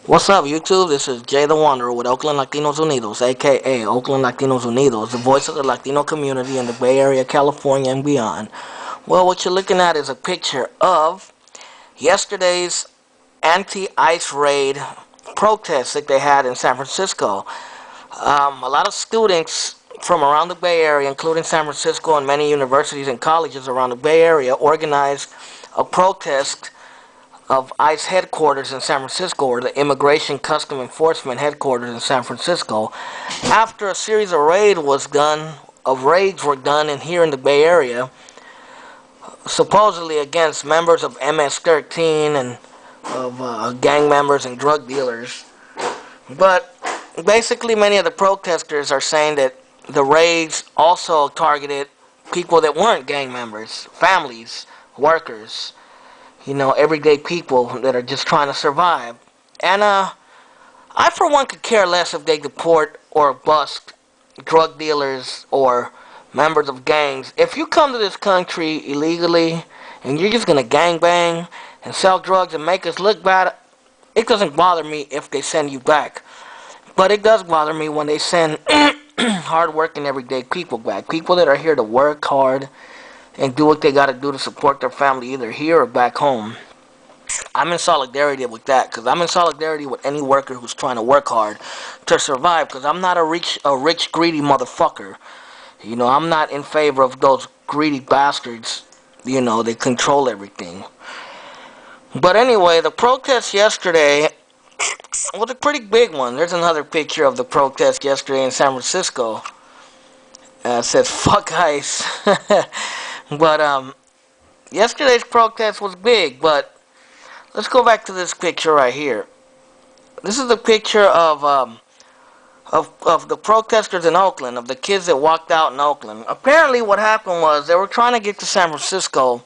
What's up, YouTube? This is Jay the Wanderer with Oakland Latinos Unidos, aka Oakland Latinos Unidos, the voice of the Latino community in the Bay Area, California, and beyond. Well, what you're looking at is a picture of yesterday's anti-ICE raid protest that they had in San Francisco. A lot of students from around the Bay Area, including San Francisco and many universities and colleges around the Bay Area, organized a protest of ICE headquarters in San Francisco, or the Immigration Custom Enforcement headquarters in San Francisco, after a series of raids were done in here in the Bay Area, supposedly against members of MS-13 and of gang members and drug dealers. But basically, many of the protesters are saying that the raids also targeted people that weren't gang members, families, workers, everyday people that are just trying to survive. And I, for one, could care less if they deport or bust drug dealers or members of gangs. If you come to this country illegally and you're just going to gangbang and sell drugs and make us look bad, it doesn't bother me if they send you back. But it does bother me when they send hard-working everyday people back. People that are here to work hard and do what they got to do to support their family, either here or back home. I'm in solidarity with that, because I'm in solidarity with any worker who's trying to work hard to survive, because I'm not a rich, greedy motherfucker. I'm not in favor of those greedy bastards, they control everything. But anyway, the protest yesterday was a pretty big one. There's another picture of the protest yesterday in San Francisco. It says, fuck ICE. But yesterday's protest was big, but let's go back to this picture right here. This is a picture of the protesters in Oakland, of the kids that walked out in Oakland. Apparently what happened was they were trying to get to San Francisco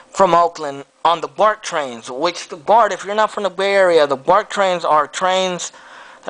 from Oakland on the BART trains, which the BART, if you're not from the Bay Area, the BART trains are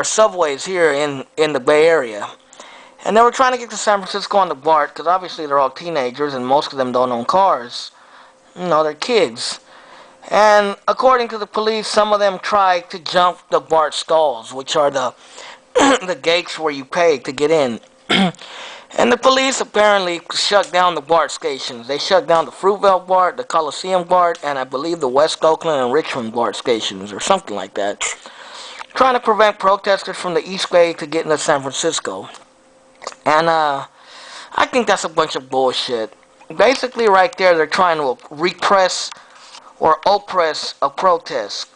subways here in the Bay Area. And they were trying to get to San Francisco on the BART, because obviously they're all teenagers and most of them don't own cars. They're kids. And according to the police, some of them tried to jump the BART stalls, which are the the gates where you pay to get in. And the police apparently shut down the BART stations. They shut down the Fruitvale BART, the Coliseum BART, and I believe the West Oakland and Richmond BART stations, or something like that, trying to prevent protesters from the East Bay to get into San Francisco. And I think that's a bunch of bullshit. Basically, right there, they're trying to repress or oppress a protest.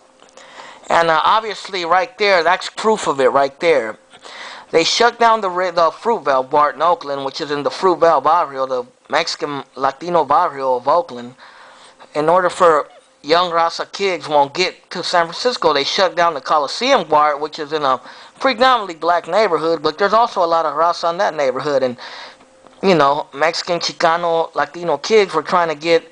And obviously, right there, that's proof of it right there. They shut down the Fruitvale BART in Oakland, which is in the Fruitvale barrio, the Mexican Latino barrio of Oakland. In order for young raza kids won't get to San Francisco, they shut down the Coliseum BART, which is in a predominantly black neighborhood, but there's also a lot of raza in that neighborhood. And, Mexican, Chicano, Latino kids were trying to get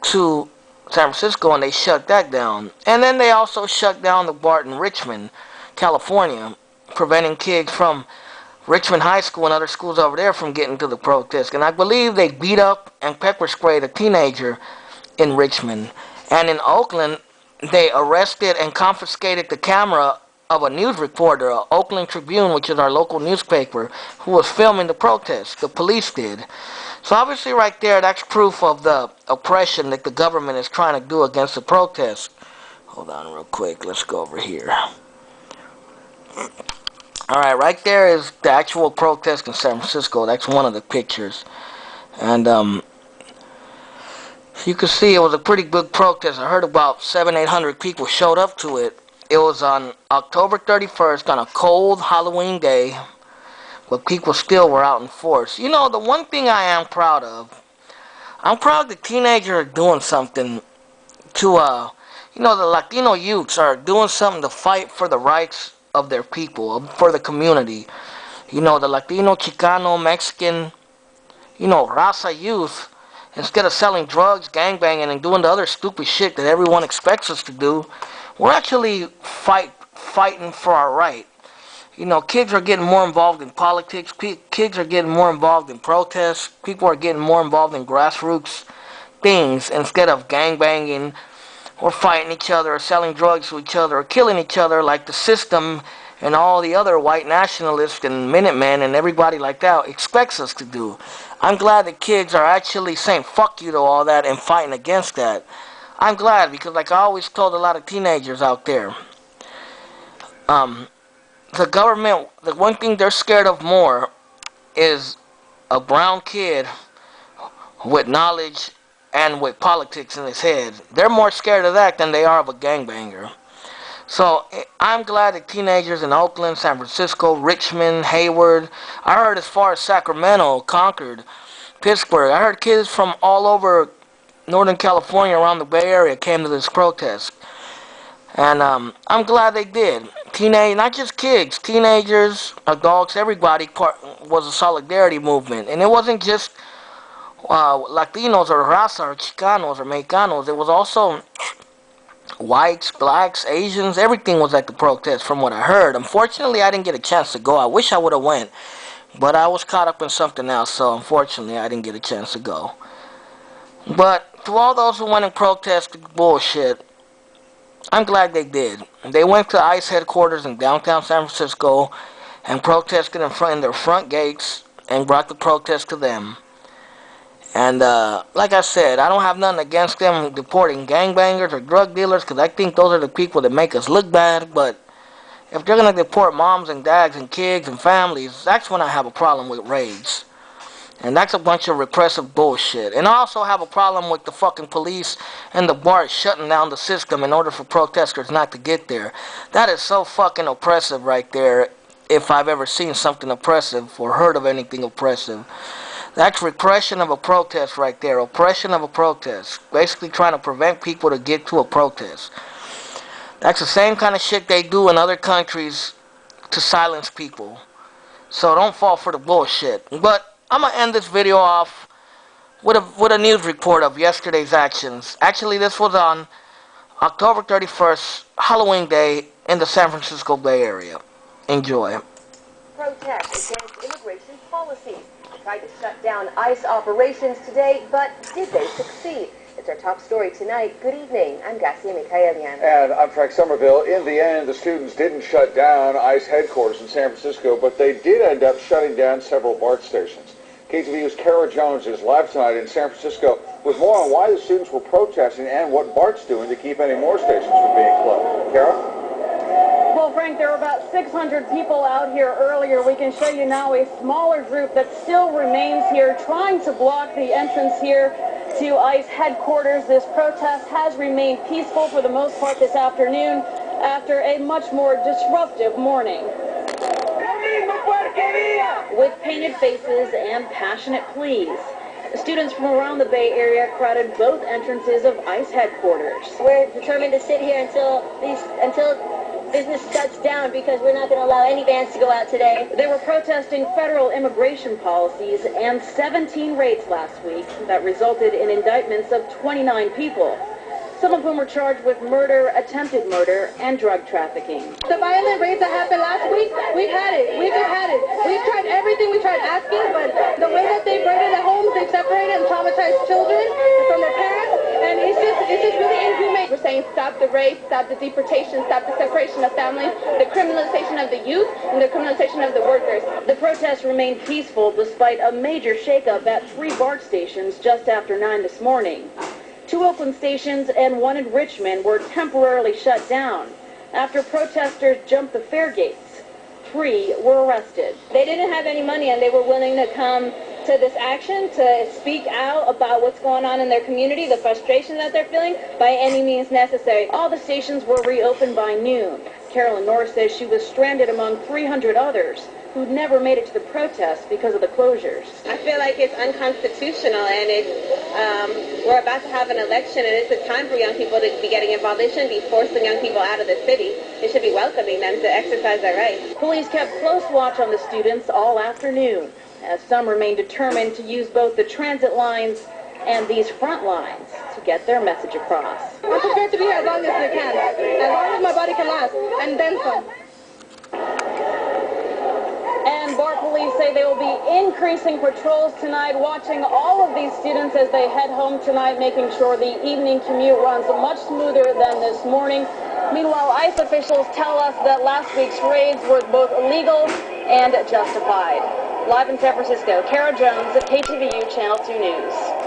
to San Francisco, and they shut that down. And then they also shut down the BART in Richmond, California, preventing kids from Richmond High School and other schools over there from getting to the protest. And I believe they beat up and pepper sprayed a teenager in Richmond. And in Oakland, they arrested and confiscated the camera of a news reporter, a Oakland Tribune, which is our local newspaper, who was filming the protest. The police did. So obviously right there, that's proof of the oppression that the government is trying to do against the protest. Hold on real quick. Let's go over here. Alright, right there is the actual protest in San Francisco. That's one of the pictures. And you can see it was a pretty big protest. I heard about 700-800 people showed up to it. It was on October 31st on a cold Halloween day, but people still were out in force. The one thing I am proud of, I'm proud the teenagers are doing something to, the Latino youths are doing something to fight for the rights of their people, for the community. The Latino, Chicano, Mexican, raza youth, instead of selling drugs, gangbanging, and doing the other stupid shit that everyone expects us to do, we're actually fighting for our right. Kids are getting more involved in politics. Kids are getting more involved in protests. People are getting more involved in grassroots things instead of gangbanging, or fighting each other or selling drugs to each other or killing each other like the system and all the other white nationalists and Minutemen and everybody like that expects us to do. I'm glad that kids are actually saying fuck you to all that and fighting against that. I'm glad because like I always told a lot of teenagers out there, the government, the one thing they're scared of more is a brown kid with knowledge and with politics in his head. They're more scared of that than they are of a gangbanger. So I'm glad that teenagers in Oakland, San Francisco, Richmond, Hayward, I heard as far as Sacramento, Concord, Pittsburgh, I heard kids from all over Northern California around the Bay Area came to this protest. And I'm glad they did. Not just kids, teenagers, adults, everybody was a solidarity movement. And it wasn't just Latinos or raza or Chicanos or Mexicanos. It was also whites, blacks, Asians, everything was at the protest from what I heard. Unfortunately, I didn't get a chance to go. I wish I would have went. But I was caught up in something else, so unfortunately I didn't get a chance to go. But to all those who went and protested bullshit, I'm glad they did. They went to ICE headquarters in downtown San Francisco and protested in their front gates and brought the protest to them. And like I said, I don't have nothing against them deporting gangbangers or drug dealers because I think those are the people that make us look bad. But if they're going to deport moms and dads and kids and families, that's when I have a problem with raids. And that's a bunch of repressive bullshit. And I also have a problem with the fucking police and the BART shutting down the system in order for protesters not to get there. That is so fucking oppressive right there, if I've ever seen something oppressive or heard of anything oppressive. That's repression of a protest right there. Oppression of a protest. Basically trying to prevent people to get to a protest. That's the same kind of shit they do in other countries to silence people. So don't fall for the bullshit. But I'm going to end this video off with a news report of yesterday's actions. Actually, this was on October 31st, Halloween Day, in the San Francisco Bay Area. Enjoy. Protests against immigration policies. They tried to shut down ICE operations today, but did they succeed? It's our top story tonight. Good evening. I'm Garcia Micaelian. And I'm Frank Somerville. In the end, the students didn't shut down ICE headquarters in San Francisco, but they did end up shutting down several BART stations. KTVU's Kara Jones is live tonight in San Francisco with more on why the students were protesting and what BART's doing to keep any more stations from being closed. Kara? Well, Frank, there were about 600 people out here earlier. We can show you now a smaller group that still remains here trying to block the entrance here to ICE headquarters. This protest has remained peaceful for the most part this afternoon after a much more disruptive morning. With painted faces and passionate pleas, students from around the Bay Area crowded both entrances of ICE headquarters. We're determined to sit here until business shuts down because we're not going to allow any vans to go out today. They were protesting federal immigration policies and 17 raids last week that resulted in indictments of 29 people, some of whom were charged with murder, attempted murder, and drug trafficking. The violent raids that happened last week, we've had it. We've had it. We've tried everything. We tried asking, but the way that they've raided the homes, they've separated and traumatized children from their parents, and it's just really inhumane. We're saying stop the rape, stop the deportation, stop the separation of families, the criminalization of the youth, and the criminalization of the workers. The protests remained peaceful despite a major shakeup at 3 BART stations just after 9 this morning. 2 Oakland stations and 1 in Richmond were temporarily shut down after protesters jumped the fare gates. 3 were arrested. They didn't have any money and they were willing to come to this action to speak out about what's going on in their community, the frustration that they're feeling, by any means necessary. All the stations were reopened by noon. Carolyn Norris says she was stranded among 300 others who'd never made it to the protest because of the closures. I feel like it's unconstitutional, and we're about to have an election, and it's a time for young people to be getting involved. They shouldn't be forcing young people out of the city. They should be welcoming them to exercise their rights. Police kept close watch on the students all afternoon, as some remained determined to use both the transit lines and these front lines to get their message across. I'm prepared to be here as long as I can, as long as my body can last, and then some. And BART Police say they will be increasing patrols tonight, watching all of these students as they head home tonight, making sure the evening commute runs much smoother than this morning. Meanwhile, ICE officials tell us that last week's raids were both illegal and justified. Live in San Francisco, Kara Jones, KTVU Channel 2 News.